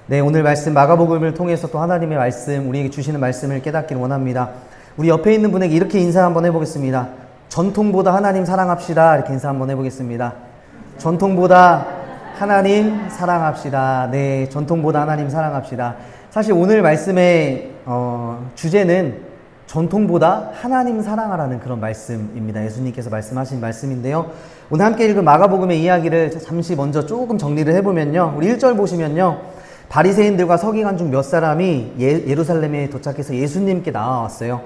네, 오늘 말씀 마가복음을 통해서 또 하나님의 말씀, 우리에게 주시는 말씀을 깨닫기를 원합니다. 우리 옆에 있는 분에게 이렇게 인사 한번 해보겠습니다. 전통보다 하나님 사랑합시다. 이렇게 인사 한번 해보겠습니다. 전통보다 하나님 사랑합시다. 네, 전통보다 하나님 사랑합시다. 사실 오늘 말씀의 주제는 전통보다 하나님 사랑하라는 그런 말씀입니다. 예수님께서 말씀하신 말씀인데요. 오늘 함께 읽은 마가복음의 이야기를 잠시 먼저 조금 정리를 해보면요. 우리 1절 보시면요. 바리새인들과 서기관 중 몇 사람이 예루살렘에 도착해서 예수님께 나와왔어요.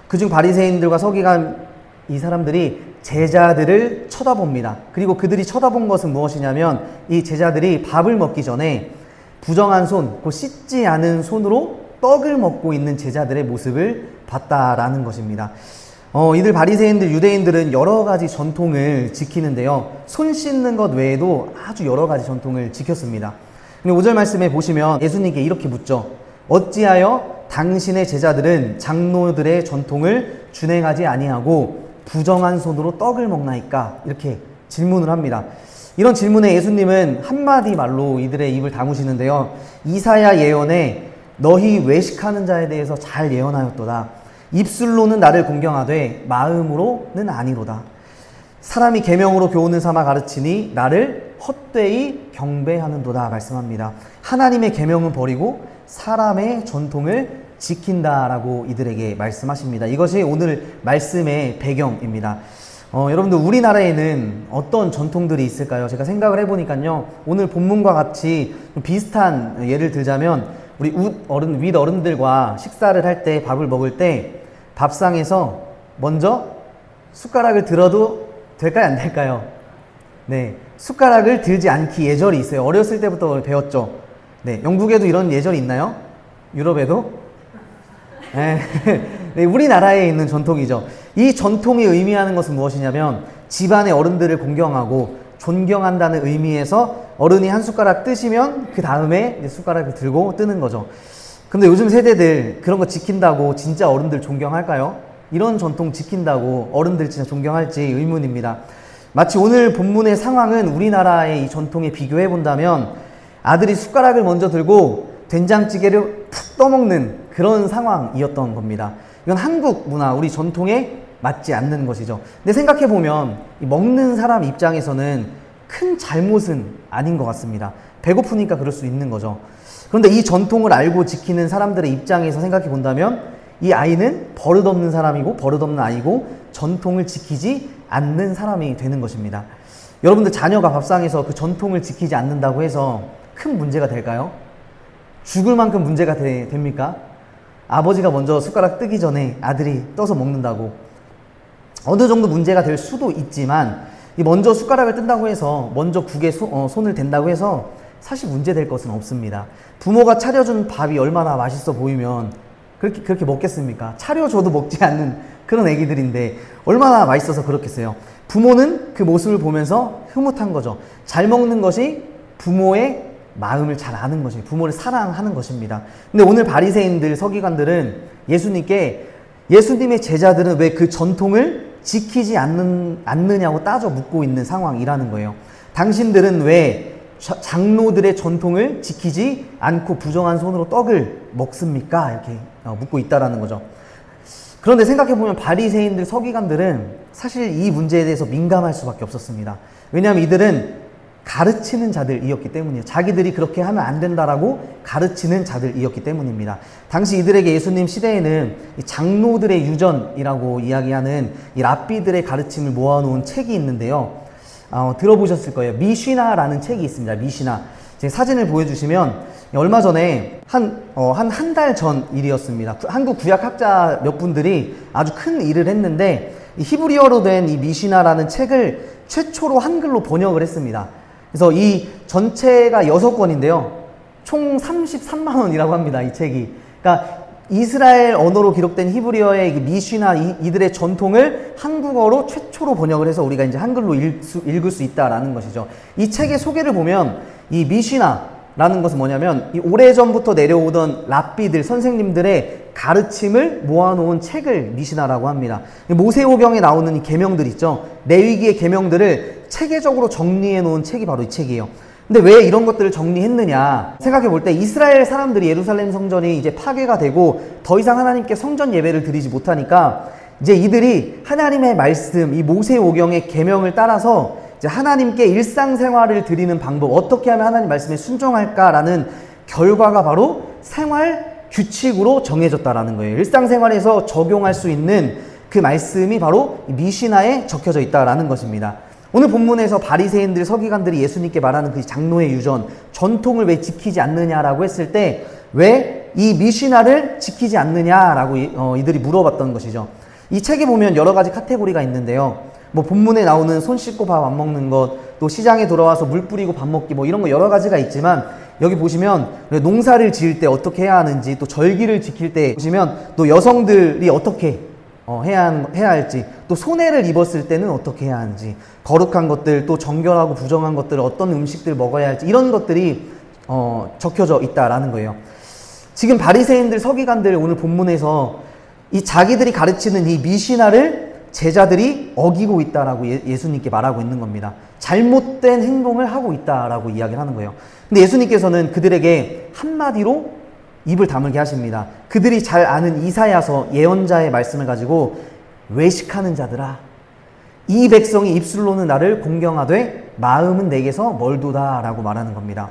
그중 바리새인들과 서기관 이 사람들이 제자들을 쳐다봅니다. 그리고 그들이 쳐다본 것은 무엇이냐면 이 제자들이 밥을 먹기 전에 부정한 손, 그 씻지 않은 손으로 떡을 먹고 있는 제자들의 모습을 봤다라는 것입니다. 이들 바리새인들, 유대인들은 여러 가지 전통을 지키는데요. 손 씻는 것 외에도 아주 여러 가지 전통을 지켰습니다. 근데 5절 말씀에 보시면 예수님께 이렇게 묻죠. 어찌하여 당신의 제자들은 장로들의 전통을 준행하지 아니하고 부정한 손으로 떡을 먹나이까? 이렇게 질문을 합니다. 이런 질문에 예수님은 한마디 말로 이들의 입을 다무시는데요. 이사야 예언에 너희 외식하는 자에 대해서 잘 예언하였도다. 입술로는 나를 공경하되 마음으로는 아니로다. 사람이 계명으로 교훈을 삼아 가르치니 나를 헛되이 경배하는도다 말씀합니다. 하나님의 계명은 버리고 사람의 전통을 지킨다라고 이들에게 말씀하십니다. 이것이 오늘 말씀의 배경입니다. 여러분들 우리나라에는 어떤 전통들이 있을까요? 제가 생각을 해보니까요. 오늘 본문과 같이 좀 비슷한 예를 들자면 우리 윗 어른들과 식사를 할 때 밥을 먹을 때 밥상에서 먼저 숟가락을 들어도 될까요? 안 될까요? 네, 숟가락을 들지 않기 예절이 있어요. 어렸을 때부터 배웠죠. 네, 영국에도 이런 예절이 있나요? 유럽에도? 네, 네, 우리나라에 있는 전통이죠. 이 전통이 의미하는 것은 무엇이냐면 집안의 어른들을 공경하고 존경한다는 의미에서 어른이 한 숟가락 뜨시면 그 다음에 숟가락을 들고 뜨는 거죠. 근데 요즘 세대들 그런 거 지킨다고 진짜 어른들 존경할까요? 이런 전통 지킨다고 어른들 진짜 존경할지 의문입니다. 마치 오늘 본문의 상황은 우리나라의 이 전통에 비교해 본다면 아들이 숟가락을 먼저 들고 된장찌개를 푹 떠먹는 그런 상황이었던 겁니다. 이건 한국 문화, 우리 전통에 맞지 않는 것이죠. 근데 생각해 보면 먹는 사람 입장에서는 큰 잘못은 아닌 것 같습니다. 배고프니까 그럴 수 있는 거죠. 그런데 이 전통을 알고 지키는 사람들의 입장에서 생각해 본다면 이 아이는 버릇없는 사람이고 버릇없는 아이고 전통을 지키지 않는 사람이 되는 것입니다. 여러분들 자녀가 밥상에서 그 전통을 지키지 않는다고 해서 큰 문제가 될까요? 죽을 만큼 문제가 됩니까? 아버지가 먼저 숟가락 뜨기 전에 아들이 떠서 먹는다고 어느 정도 문제가 될 수도 있지만 먼저 숟가락을 뜬다고 해서 먼저 국에 손을 댄다고 해서 사실 문제될 것은 없습니다. 부모가 차려준 밥이 얼마나 맛있어 보이면 그렇게 먹겠습니까? 차려줘도 먹지 않는 그런 애기들인데 얼마나 맛있어서 그렇겠어요. 부모는 그 모습을 보면서 흐뭇한 거죠. 잘 먹는 것이 부모의 마음을 잘 아는 것이 부모를 사랑하는 것입니다. 근데 오늘 바리새인들, 서기관들은 예수님께 예수님의 제자들은 왜 그 전통을 지키지 않느냐고 따져 묻고 있는 상황이라는 거예요. 당신들은 왜 장로들의 전통을 지키지 않고 부정한 손으로 떡을 먹습니까? 이렇게 묻고 있다라는 거죠. 그런데 생각해보면 바리새인들, 서기관들은 사실 이 문제에 대해서 민감할 수밖에 없었습니다. 왜냐하면 이들은 가르치는 자들이었기 때문이에요. 자기들이 그렇게 하면 안 된다라고 가르치는 자들이었기 때문입니다. 당시 이들에게 예수님 시대에는 이 장로들의 유전이라고 이야기하는 이 랍비들의 가르침을 모아놓은 책이 있는데요. 들어보셨을 거예요. 미시나라는 책이 있습니다. 미시나. 제 사진을 보여주시면 얼마 전에 한 달 전 일이었습니다. 한국 구약학자 몇 분들이 아주 큰 일을 했는데 이 히브리어로 된 이 미시나라는 책을 최초로 한글로 번역을 했습니다. 그래서 이 전체가 6권인데요. 총 33만 원이라고 합니다. 이 책이. 그러니까 이스라엘 언어로 기록된 히브리어의 미시나 이들의 전통을 한국어로 최초로 번역을 해서 우리가 이제 한글로 읽을 수 있다라는 것이죠. 이 책의 소개를 보면 이 미시나라는 것은 뭐냐면 이 오래전부터 내려오던 랍비들, 선생님들의 가르침을 모아놓은 책을 미시나라고 합니다. 모세오경에 나오는 이 계명들 있죠. 레위기의 계명들을 체계적으로 정리해 놓은 책이 바로 이 책이에요. 근데 왜 이런 것들을 정리했느냐 생각해 볼 때 이스라엘 사람들이 예루살렘 성전이 이제 파괴가 되고 더 이상 하나님께 성전 예배를 드리지 못하니까 이제 이들이 하나님의 말씀, 이 모세오경의 계명을 따라서 이제 하나님께 일상생활을 드리는 방법, 어떻게 하면 하나님 말씀에 순종할까라는 결과가 바로 생활 규칙으로 정해졌다라는 거예요. 일상생활에서 적용할 수 있는 그 말씀이 바로 미시나에 적혀져 있다라는 것입니다. 오늘 본문에서 바리새인들, 서기관들이 예수님께 말하는 그 장로의 유전, 전통을 왜 지키지 않느냐라고 했을 때 왜 이 미시나를 지키지 않느냐라고 이들이 물어봤던 것이죠. 이 책에 보면 여러 가지 카테고리가 있는데요. 뭐 본문에 나오는 손 씻고 밥 안 먹는 것, 또 시장에 돌아와서 물 뿌리고 밥 먹기, 뭐 이런 거 여러 가지가 있지만 여기 보시면 농사를 지을 때 어떻게 해야 하는지, 또 절기를 지킬 때 보시면 또 여성들이 어떻게 해야 할지, 또 손해를 입었을 때는 어떻게 해야 하는지, 거룩한 것들, 또 정결하고 부정한 것들, 어떤 음식들 먹어야 할지, 이런 것들이 적혀져 있다라는 거예요. 지금 바리새인들, 서기관들 오늘 본문에서 이 자기들이 가르치는 이 미시나를 제자들이 어기고 있다라고 예수님께 말하고 있는 겁니다. 잘못된 행동을 하고 있다라고 이야기를 하는 거예요. 근데 예수님께서는 그들에게 한마디로 입을 다물게 하십니다. 그들이 잘 아는 이사야서 예언자의 말씀을 가지고 외식하는 자들아, 이 백성이 입술로는 나를 공경하되 마음은 내게서 멀도다 라고 말하는 겁니다.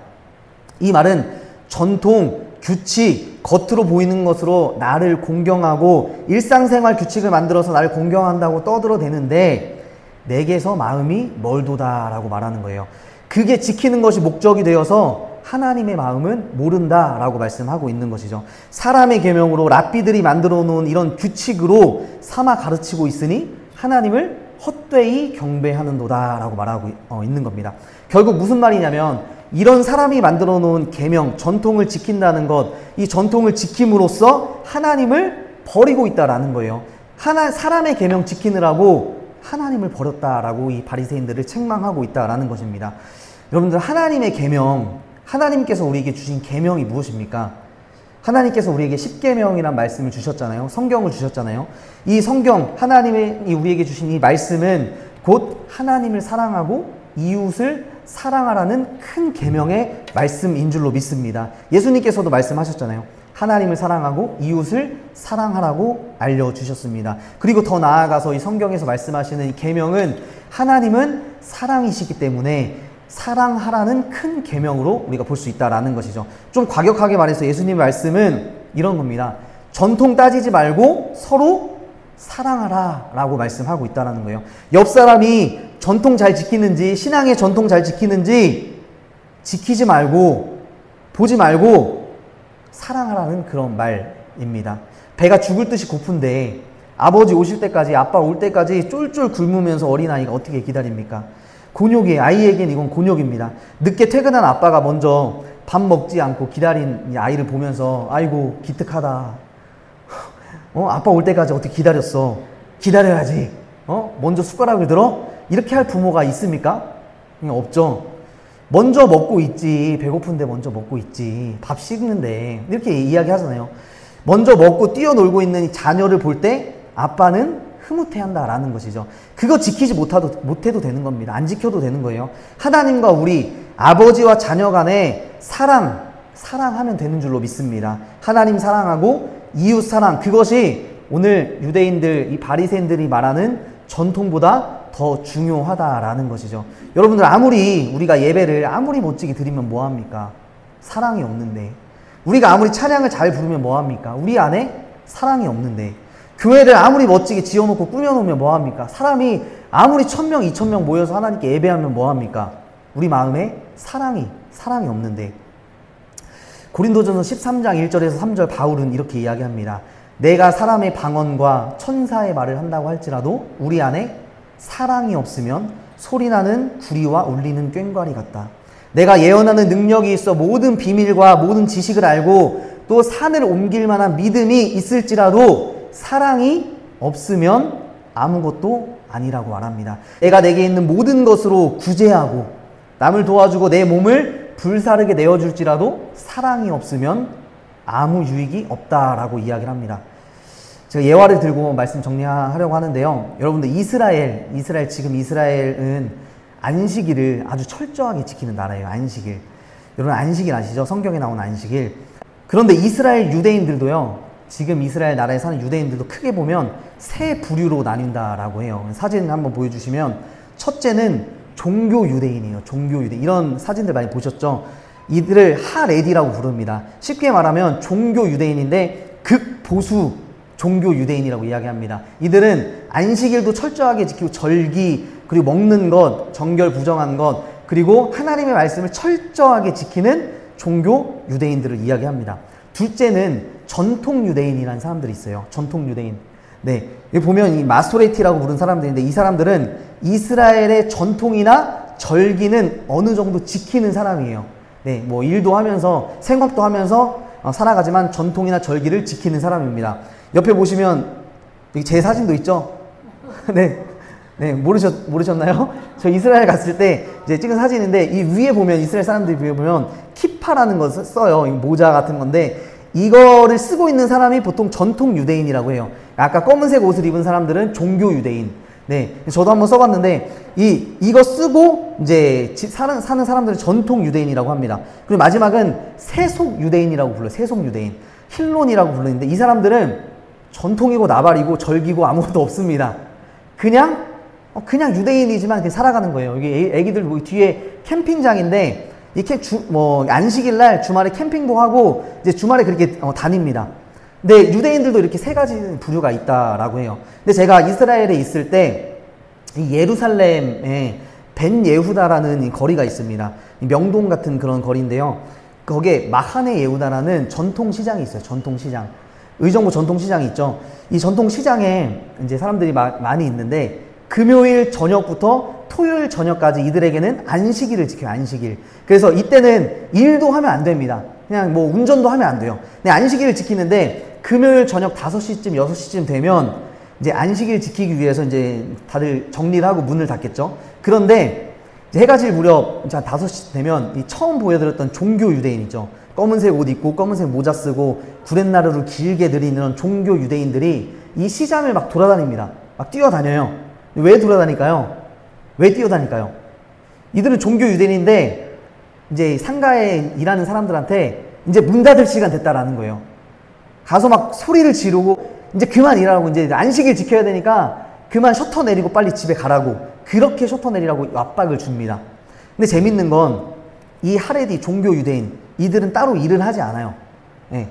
이 말은 전통, 규칙, 겉으로 보이는 것으로 나를 공경하고 일상생활 규칙을 만들어서 나를 공경한다고 떠들어대는데 내게서 마음이 멀도다 라고 말하는 거예요. 그게 지키는 것이 목적이 되어서 하나님의 마음은 모른다 라고 말씀하고 있는 것이죠. 사람의 계명으로 랍비들이 만들어 놓은 이런 규칙으로 삼아 가르치고 있으니 하나님을 헛되이 경배하는도다 라고 말하고 있는 겁니다. 결국 무슨 말이냐면 이런 사람이 만들어 놓은 계명, 전통을 지킨다는 것, 이 전통을 지킴으로써 하나님을 버리고 있다라는 거예요. 사람의 계명 지키느라고 하나님을 버렸다라고 이 바리새인들을 책망하고 있다라는 것입니다. 여러분들, 하나님의 계명, 하나님께서 우리에게 주신 계명이 무엇입니까? 하나님께서 우리에게 십계명이란 말씀을 주셨잖아요. 성경을 주셨잖아요. 이 성경, 하나님이 우리에게 주신 이 말씀은 곧 하나님을 사랑하고 이웃을 사랑하라는 큰 계명의 말씀인 줄로 믿습니다. 예수님께서도 말씀하셨잖아요. 하나님을 사랑하고 이웃을 사랑하라고 알려주셨습니다. 그리고 더 나아가서 이 성경에서 말씀하시는 이 계명은 하나님은 사랑이시기 때문에 사랑하라는 큰 계명으로 우리가 볼 수 있다라는 것이죠. 좀 과격하게 말해서 예수님의 말씀은 이런 겁니다. 전통 따지지 말고 서로 사랑하라 라고 말씀하고 있다는 거예요. 옆 사람이 전통 잘 지키는지, 신앙의 전통 잘 지키는지 지키지 말고, 보지 말고 사랑하라는 그런 말입니다. 배가 죽을 듯이 고픈데 아버지 오실 때까지, 아빠 올 때까지 쫄쫄 굶으면서 어린아이가 어떻게 기다립니까? 곤욕이에요. 아이에겐 이건 곤욕입니다. 늦게 퇴근한 아빠가 먼저 밥 먹지 않고 기다린 아이를 보면서 아이고 기특하다. 아빠 올 때까지 어떻게 기다렸어? 기다려야지. 먼저 숟가락을 들어? 이렇게 할 부모가 있습니까? 없죠. 먼저 먹고 있지. 배고픈데 먼저 먹고 있지. 밥 식는데. 이렇게 이야기하잖아요. 먼저 먹고 뛰어놀고 있는 이 자녀를 볼 때 아빠는 흐뭇해한다라는 것이죠. 그거 지키지 못해도 되는 겁니다. 안 지켜도 되는 거예요. 하나님과 우리 아버지와 자녀 간의 사랑하면 되는 줄로 믿습니다. 하나님 사랑하고 이웃 사랑, 그것이 오늘 유대인들, 이 바리새인들이 말하는 전통보다 더 중요하다라는 것이죠. 여러분들, 아무리 우리가 예배를 아무리 멋지게 드리면 뭐합니까? 사랑이 없는데. 우리가 아무리 찬양을 잘 부르면 뭐합니까? 우리 안에 사랑이 없는데. 교회를 아무리 멋지게 지어놓고 꾸며놓으면 뭐합니까? 사람이 아무리 1000명, 2000명 모여서 하나님께 예배하면 뭐합니까? 우리 마음에 사랑이 없는데. 고린도전서 13장 1절에서 3절 바울은 이렇게 이야기합니다. 내가 사람의 방언과 천사의 말을 한다고 할지라도 우리 안에 사랑이 없으면 소리나는 구리와 울리는 꽹과리 같다. 내가 예언하는 능력이 있어 모든 비밀과 모든 지식을 알고 또 산을 옮길 만한 믿음이 있을지라도 사랑이 없으면 아무것도 아니라고 말합니다. 내가 내게 있는 모든 것으로 구제하고 남을 도와주고 내 몸을 불사르게 내어줄지라도 사랑이 없으면 아무 유익이 없다라고 이야기를 합니다. 제가 예화를 들고 말씀 정리하려고 하는데요. 여러분들, 이스라엘 지금 이스라엘은 안식일을 아주 철저하게 지키는 나라예요. 안식일. 여러분 안식일 아시죠? 성경에 나오는 안식일. 그런데 이스라엘 유대인들도요. 지금 이스라엘 나라에 사는 유대인들도 크게 보면 세 부류로 나뉜다라고 해요. 사진 한번 보여주시면 첫째는 종교 유대인이에요. 종교 유대인. 이런 사진들 많이 보셨죠? 이들을 하레디라고 부릅니다. 쉽게 말하면 종교 유대인인데 극보수 종교 유대인이라고 이야기합니다. 이들은 안식일도 철저하게 지키고 절기, 그리고 먹는 것, 정결 부정한 것, 그리고 하나님의 말씀을 철저하게 지키는 종교 유대인들을 이야기합니다. 둘째는 전통 유대인이라는 사람들이 있어요. 전통 유대인. 네, 여기 보면 이 마소레티라고 부르는 사람들인데 이 사람들은 이스라엘의 전통이나 절기는 어느 정도 지키는 사람이에요. 네, 뭐 일도 하면서 생업도 하면서 살아가지만 전통이나 절기를 지키는 사람입니다. 옆에 보시면 여기 제 사진도 있죠? 네. 네, 모르셨나요? 저 이스라엘 갔을 때 이제 찍은 사진인데 이 위에 보면 이스라엘 사람들이 위에 보면 키파라는 것을 써요. 모자 같은 건데 이거를 쓰고 있는 사람이 보통 전통 유대인이라고 해요. 아까 검은색 옷을 입은 사람들은 종교 유대인. 네, 저도 한번 써봤는데 이거 쓰고 이제 사는 사람들은 전통 유대인이라고 합니다. 그리고 마지막은 세속 유대인이라고 불러요. 세속 유대인, 힐론이라고 부르는데 이 사람들은 전통이고 나발이고 절기고 아무것도 없습니다. 그냥 유대인이지만 그냥 살아가는 거예요. 여기 애기들 뭐 뒤에 캠핑장인데 안식일 날 주말에 캠핑도 하고 이제 주말에 그렇게 다닙니다. 근데 유대인들도 이렇게 세 가지 부류가 있다라고 해요. 근데 제가 이스라엘에 있을 때 이 예루살렘에 벤 예후다라는 거리가 있습니다. 명동 같은 그런 거리인데요. 거기에 마하네 예후다라는 전통시장이 있어요. 전통시장. 의정부 전통시장이 있죠. 이 전통시장에 이제 사람들이 많이 있는데 금요일 저녁부터 토요일 저녁까지 이들에게는 안식일을 지켜요. 안식일. 그래서 이때는 일도 하면 안 됩니다. 그냥 뭐 운전도 하면 안 돼요. 근데 안식일을 지키는데 금요일 저녁 5시쯤 6시쯤 되면 이제 안식일 지키기 위해서 이제 다들 정리를 하고 문을 닫겠죠. 그런데 이제 해가 질 무렵 이제 한 5시 되면 이 처음 보여드렸던 종교 유대인 있죠. 검은색 옷 입고 검은색 모자 쓰고 구렛나루를 길게 들이는 종교 유대인들이 이 시장을 막 돌아다닙니다. 막 뛰어다녀요. 왜 돌아다닐까요? 왜 뛰어다닐까요? 이들은 종교 유대인인데 이제 상가에 일하는 사람들한테 이제 문 닫을 시간 됐다라는 거예요. 가서 막 소리를 지르고 이제 그만 일하라고, 이제 안식일 지켜야 되니까 그만 셔터 내리고 빨리 집에 가라고, 그렇게 셔터 내리라고 압박을 줍니다. 근데 재밌는 건 이 하레디 종교 유대인 이들은 따로 일을 하지 않아요. 네.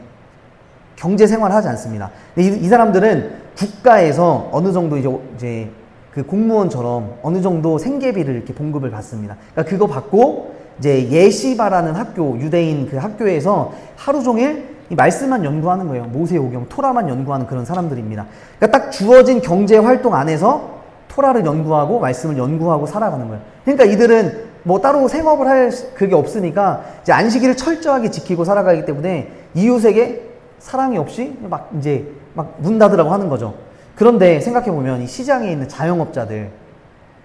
경제 생활을 하지 않습니다. 근데 이 사람들은 국가에서 어느 정도 이제 그 공무원처럼 어느 정도 생계비를 이렇게 봉급을 받습니다. 그러니까 그거 받고 이제 예시바라는 학교, 유대인 그 학교에서 하루 종일 이 말씀만 연구하는 거예요. 모세오경, 토라만 연구하는 그런 사람들입니다. 그러니까 딱 주어진 경제 활동 안에서 토라를 연구하고 말씀을 연구하고 살아가는 거예요. 그러니까 이들은 뭐 따로 생업을 할 그게 없으니까 이제 안식일을 철저하게 지키고 살아가기 때문에 이웃에게 사랑이 없이 막 문 닫으라고 하는 거죠. 그런데 생각해보면 이 시장에 있는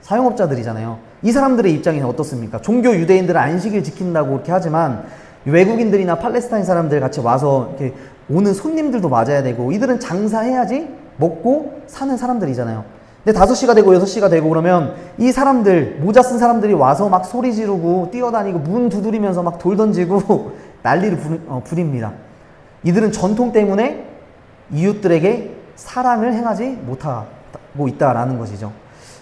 자영업자들이잖아요. 이 사람들의 입장에는 어떻습니까? 종교 유대인들은 안식일 지킨다고 그렇게 하지만 외국인들이나 팔레스타인 사람들 같이 와서 이렇게 오는 손님들도 맞아야 되고 이들은 장사해야지 먹고 사는 사람들이잖아요. 근데 5시가 되고 6시가 되고 그러면 이 사람들, 모자 쓴 사람들이 와서 막 소리 지르고 뛰어다니고 문 두드리면서 막 돌 던지고 난리를 부립니다. 이들은 전통 때문에 이웃들에게 사랑을 행하지 못하고 있다라는 것이죠.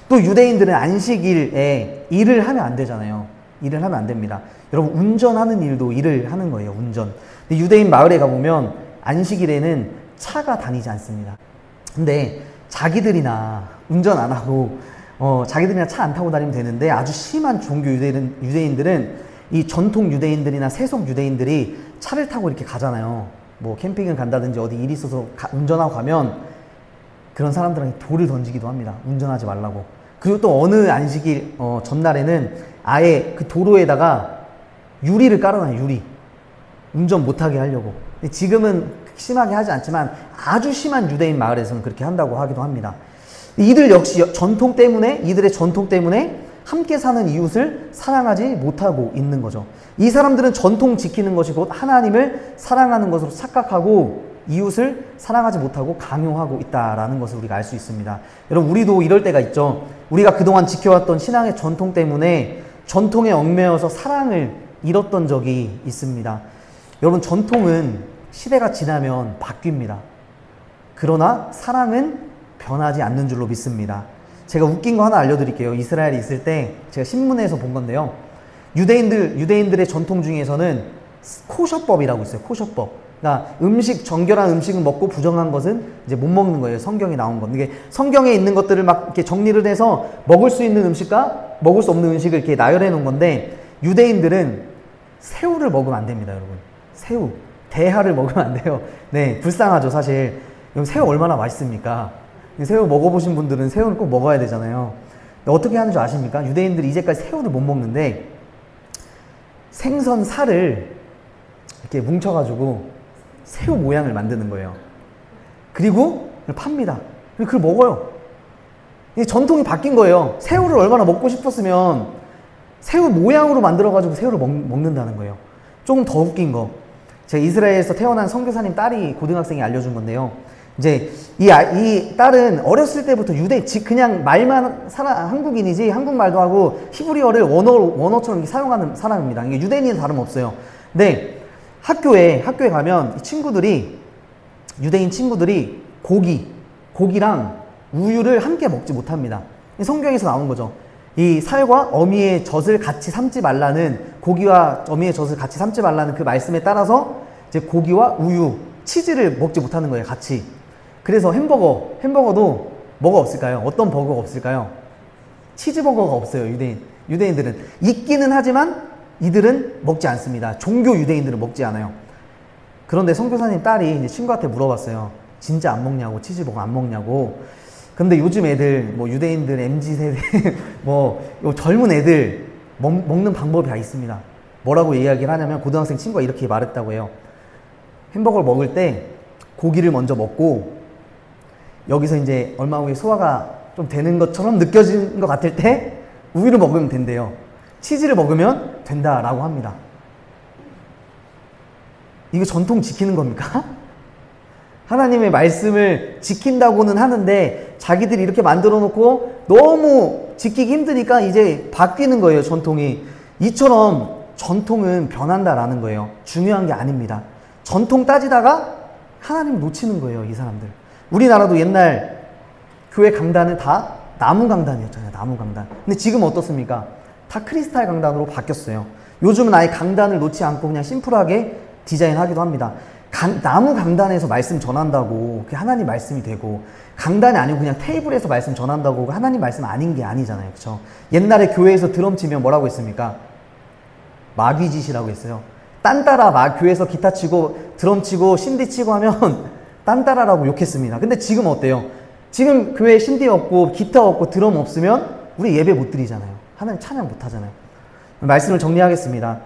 또 유대인들은 안식일에 일을 하면 안 되잖아요. 일을 하면 안 됩니다. 여러분 운전하는 일도 일을 하는 거예요. 운전. 근데 유대인 마을에 가보면 안식일에는 차가 다니지 않습니다. 근데 자기들이나 운전 안 하고 자기들이나 차 안 타고 다니면 되는데 아주 심한 종교 유대인들은 이 전통 유대인들이나 세속 유대인들이 차를 타고 이렇게 가잖아요. 뭐 캠핑을 간다든지 어디 일이 있어서 운전하고 가면 그런 사람들한테 돌을 던지기도 합니다. 운전하지 말라고. 그리고 또 어느 안식일 전날에는 아예 그 도로에다가 유리를 깔아놔요. 유리. 운전 못하게 하려고. 근데 지금은 심하게 하지 않지만 아주 심한 유대인 마을에서는 그렇게 한다고 하기도 합니다. 이들 역시 이들의 전통 때문에 함께 사는 이웃을 사랑하지 못하고 있는 거죠. 이 사람들은 전통 지키는 것이 곧 하나님을 사랑하는 것으로 착각하고 이웃을 사랑하지 못하고 강요하고 있다라는 것을 우리가 알 수 있습니다. 여러분, 우리도 이럴 때가 있죠. 우리가 그동안 지켜왔던 신앙의 전통 때문에 전통에 얽매여서 사랑을 잃었던 적이 있습니다. 여러분, 전통은 시대가 지나면 바뀝니다. 그러나 사랑은 변하지 않는 줄로 믿습니다. 제가 웃긴 거 하나 알려드릴게요. 이스라엘에 있을 때 제가 신문에서 본 건데요. 유대인들의 전통 중에서는 코셔법이라고 있어요. 코셔법. 그러니까 정결한 음식은 먹고 부정한 것은 이제 못 먹는 거예요. 성경에 나온 것. 이게 성경에 있는 것들을 막 이렇게 정리를 해서 먹을 수 있는 음식과 먹을 수 없는 음식을 이렇게 나열해 놓은 건데, 유대인들은 새우를 먹으면 안 됩니다, 여러분. 새우. 대하를 먹으면 안 돼요. 네, 불쌍하죠, 사실. 새우 얼마나 맛있습니까? 새우 먹어보신 분들은 새우는 꼭 먹어야 되잖아요. 어떻게 하는 줄 아십니까? 유대인들이 이제까지 새우를 못 먹는데 생선 살을 이렇게 뭉쳐가지고 새우 모양을 만드는 거예요. 그리고 팝니다. 그리고 그걸 먹어요. 이 전통이 바뀐 거예요. 새우를 얼마나 먹고 싶었으면 새우 모양으로 만들어가지고 새우를 먹는다는 거예요. 조금 더 웃긴 거. 제가 이스라엘에서 태어난 선교사님 딸이 고등학생이 알려준 건데요. 이제 이 딸은 어렸을 때부터 그냥 말만 한국인이지 한국말도 하고 히브리어를 원어처럼 사용하는 사람입니다. 이게 유대인은 다름없어요. 근데 학교에 가면 유대인 친구들이 고기랑 우유를 함께 먹지 못합니다. 성경에서 나온 거죠. 이 살과 어미의 젖을 같이 삼지 말라는, 고기와 어미의 젖을 같이 삼지 말라는 그 말씀에 따라서 이제 고기와 우유, 치즈를 먹지 못하는 거예요, 같이. 그래서 햄버거도 뭐가 없을까요? 어떤 버거가 없을까요? 치즈버거가 없어요, 유대인들은. 있기는 하지만 이들은 먹지 않습니다. 종교 유대인들은 먹지 않아요. 그런데 선교사님 딸이 이제 친구한테 물어봤어요. 진짜 안 먹냐고, 치즈버거 안 먹냐고. 근데 요즘 애들, 유대인들, MZ세대, 젊은 애들 먹는 방법이 다 있습니다. 뭐라고 이야기를 하냐면, 고등학생 친구가 이렇게 말했다고 해요. 햄버거를 먹을 때 고기를 먼저 먹고, 여기서 이제 얼마 후에 소화가 좀 되는 것처럼 느껴지는 것 같을 때 우유를 먹으면 된대요. 치즈를 먹으면 된다라고 합니다. 이거 전통 지키는 겁니까? 하나님의 말씀을 지킨다고는 하는데 자기들이 이렇게 만들어 놓고 너무 지키기 힘드니까 이제 바뀌는 거예요, 전통이. 이처럼 전통은 변한다라는 거예요. 중요한 게 아닙니다. 전통 따지다가 하나님 놓치는 거예요, 이 사람들. 우리나라도 옛날 교회 강단은 다 나무 강단이었잖아요, 나무 강단. 근데 지금 어떻습니까? 다 크리스탈 강단으로 바뀌었어요. 요즘은 아예 강단을 놓지 않고 그냥 심플하게 디자인하기도 합니다. 나무 강단에서 말씀 전한다고 그게 하나님 말씀이 되고, 강단이 아니고 그냥 테이블에서 말씀 전한다고 하나님 말씀 아닌 게 아니잖아요, 그렇죠? 옛날에 교회에서 드럼 치면 뭐라고 했습니까? 마귀짓이라고 했어요. 딴 따라 교회에서 기타 치고 드럼 치고 신디 치고 하면 딴 따라라고 욕했습니다. 근데 지금 어때요? 지금 교회에 신디 없고 기타 없고 드럼 없으면 우리 예배 못 드리잖아요. 하나님 찬양 못 하잖아요. 말씀을 정리하겠습니다.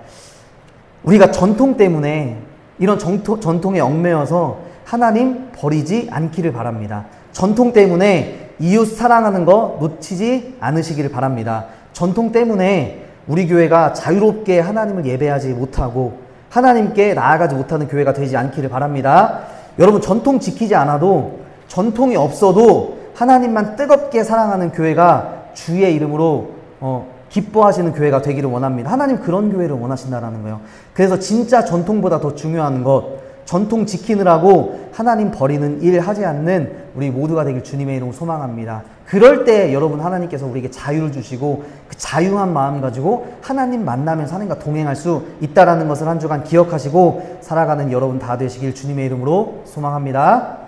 우리가 전통 때문에 이런 전통에 얽매여서 하나님 버리지 않기를 바랍니다. 전통 때문에 이웃 사랑하는 거 놓치지 않으시기를 바랍니다. 전통 때문에 우리 교회가 자유롭게 하나님을 예배하지 못하고 하나님께 나아가지 못하는 교회가 되지 않기를 바랍니다. 여러분, 전통 지키지 않아도, 전통이 없어도 하나님만 뜨겁게 사랑하는 교회가 주의 이름으로 기뻐하시는 교회가 되기를 원합니다. 하나님 그런 교회를 원하신다라는 거예요. 그래서 진짜 전통보다 더 중요한 것, 전통 지키느라고 하나님 버리는 일 하지 않는 우리 모두가 되길 주님의 이름으로 소망합니다. 그럴 때 여러분, 하나님께서 우리에게 자유를 주시고 그 자유한 마음 가지고 하나님 만나면서 하나님과 동행할 수 있다라는 것을 한 주간 기억하시고 살아가는 여러분 다 되시길 주님의 이름으로 소망합니다.